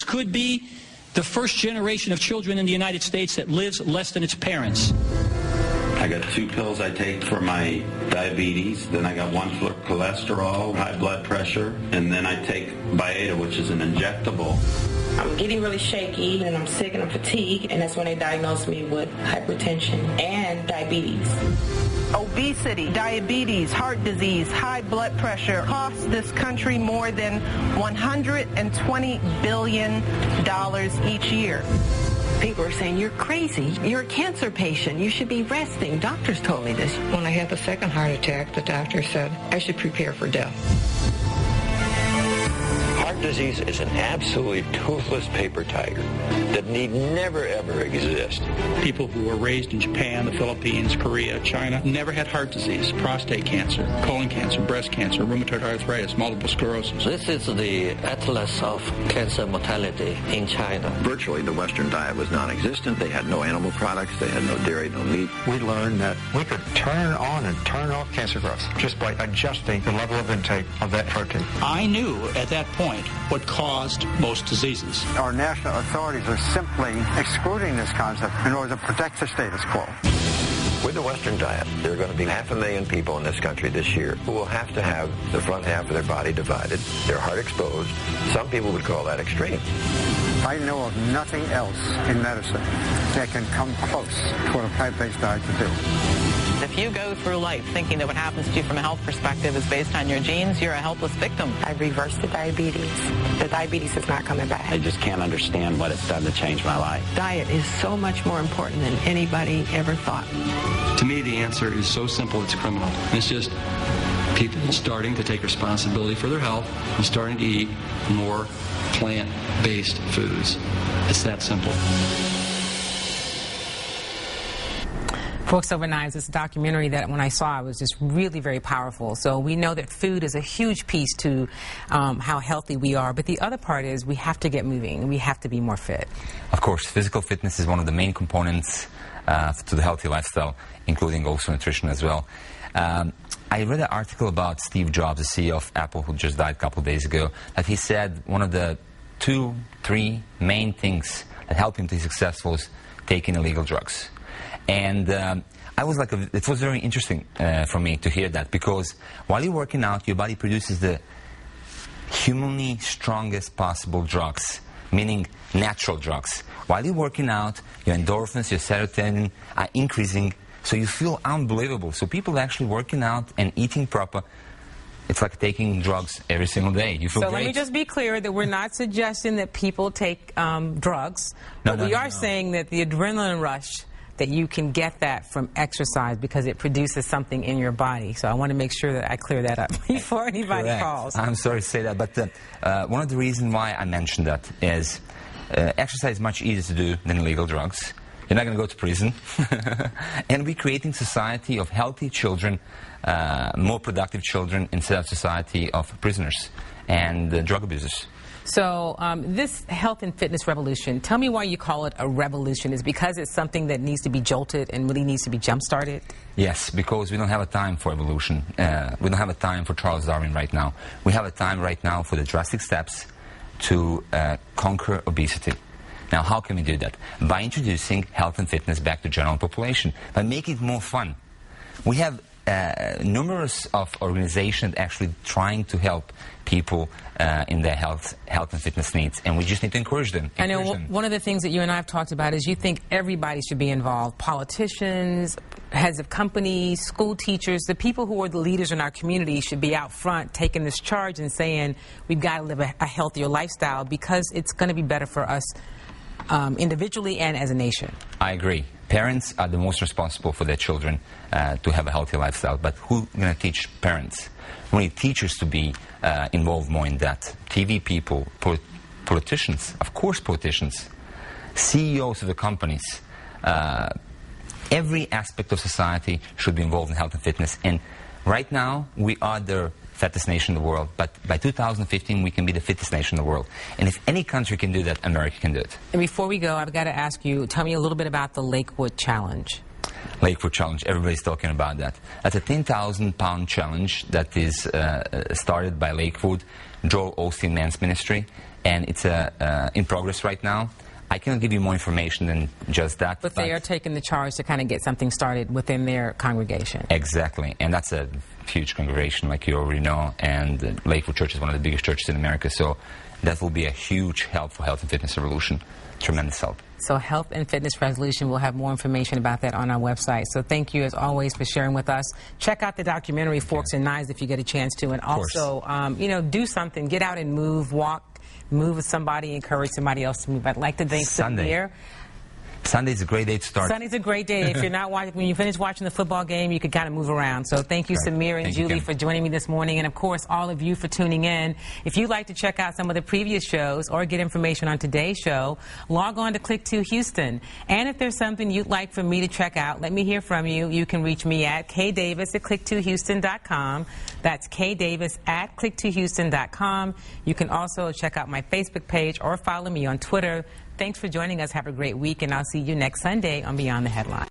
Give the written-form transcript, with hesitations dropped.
could be the first generation of children in the United States that lives less than its parents. I got 2 pills I take for my diabetes, then I got 1 for cholesterol, high blood pressure, and then I take Byetta, which is an injectable. I'm getting really shaky, and I'm sick, and I'm fatigued, and that's when they diagnosed me with hypertension and diabetes. Obesity, diabetes, heart disease, high blood pressure cost this country more than $120 billion each year. People are saying, you're crazy. You're a cancer patient. You should be resting. Doctors told me this. When I had the second heart attack, the doctor said I should prepare for death. Heart disease is an absolutely toothless paper tiger that need never, ever exist. People who were raised in Japan, the Philippines, Korea, China, never had heart disease, prostate cancer, colon cancer, breast cancer, rheumatoid arthritis, multiple sclerosis. This is the atlas of cancer mortality in China. Virtually, the Western diet was non-existent. They had no animal products. They had no dairy, no meat. We learned that we could turn on and turn off cancer growth just by adjusting the level of intake of that protein. I knew at that point what caused most diseases. Our national authorities are simply excluding this concept in order to protect the status quo. With the Western diet, there are going to be 500,000 people in this country this year who will have to have the front half of their body divided, their heart exposed. Some people would call that extreme. I know of nothing else in medicine that can come close to what a plant-based diet can do. If you go through life thinking that what happens to you from a health perspective is based on your genes, you're a helpless victim. I reversed the diabetes. The diabetes is not coming back. I just can't understand what it's done to change my life. Diet is so much more important than anybody ever thought. To me, the answer is so simple, it's criminal. And it's just people starting to take responsibility for their health and starting to eat more plant-based foods. It's that simple. Forks Over Knives is a documentary that when I saw it was just really very powerful. So we know that food is a huge piece to how healthy we are, but the other part is we have to get moving and we have to be more fit. Of course, physical fitness is one of the main components to the healthy lifestyle, including also nutrition as well. I read an article about Steve Jobs, the CEO of Apple, who just died a couple of days ago, that he said one of the 2-3 main things that help him to be successful is taking illegal drugs. And I was like, it was very interesting for me to hear that, because while you're working out, your body produces the humanly strongest possible drugs, meaning natural drugs. While you're working out, your endorphins, your serotonin are increasing, so you feel unbelievable. So people actually working out and eating proper, it's like taking drugs every single day. You feel great. So let me just be clear that we're not suggesting that people take drugs, but we are saying that the adrenaline rush, that you can get that from exercise because it produces something in your body. So I want to make sure that I clear that up before anybody calls. I'm sorry to say that, but one of the reasons why I mentioned that is exercise is much easier to do than illegal drugs. You're not going to go to prison. And we're creating society of healthy children, more productive children, instead of society of prisoners and drug abusers. So this health and fitness revolution, tell me why you call it a revolution. Is it because it's something that needs to be jolted and really needs to be jump-started? Yes, because we don't have a time for evolution. We don't have a time for Charles Darwin right now. We have a time right now for the drastic steps to conquer obesity. Now, how can we do that? By introducing health and fitness back to general population, by making it more fun. We have numerous of organizations actually trying to help people in their health and fitness needs, and we just need to encourage them. I know one of the things that you and I have talked about is you think everybody should be involved. Politicians, heads of companies, school teachers, the people who are the leaders in our community should be out front taking this charge and saying we've got to live a healthier lifestyle because it's going to be better for us individually and as a nation. I agree. Parents are the most responsible for their children to have a healthy lifestyle, but who's going to teach parents? We need teachers to be involved more in that. TV people, politicians, of course politicians, CEOs of the companies. Every aspect of society should be involved in health and fitness. And right now, we are the fattest nation in the world, but by 2015 we can be the fittest nation in the world. And if any country can do that, America can do it. And before we go, I've got to ask you, tell me a little bit about the Lakewood Challenge. Lakewood Challenge. Everybody's talking about that. That's a 10,000-pound challenge that is started by Lakewood, Joel Osteen Men's Ministry, and it's in progress right now. I cannot give you more information than just that. But they are taking the charge to kind of get something started within their congregation. Exactly, and that's a huge congregation, like you already know, and Lakewood Church is one of the biggest churches in America, so that will be a huge help for Health and Fitness Revolution. Tremendous help. So Health and Fitness Resolution, we'll have more information about that on our website. So thank you, as always, for sharing with us. Check out the documentary Forks and Knives if you get a chance to, and also, you know, do something. Get out and move, walk, move with somebody, encourage somebody else to move. I'd like to thank Samir. Sunday's a great day to start. Sunday's a great day. If you're not watching, when you finish watching the football game, you can kind of move around. So thank you, Samir and Julie, for joining me this morning, and of course, all of you for tuning in. If you'd like to check out some of the previous shows or get information on today's show, log on to Click to Houston. And if there's something you'd like for me to check out, let me hear from you. You can reach me at kdavis@click2houston.com. That's kdavis@click2houston.com. You can also check out my Facebook page or follow me on Twitter. Thanks for joining us. Have a great week, and I'll see you next Sunday on Beyond the Headline.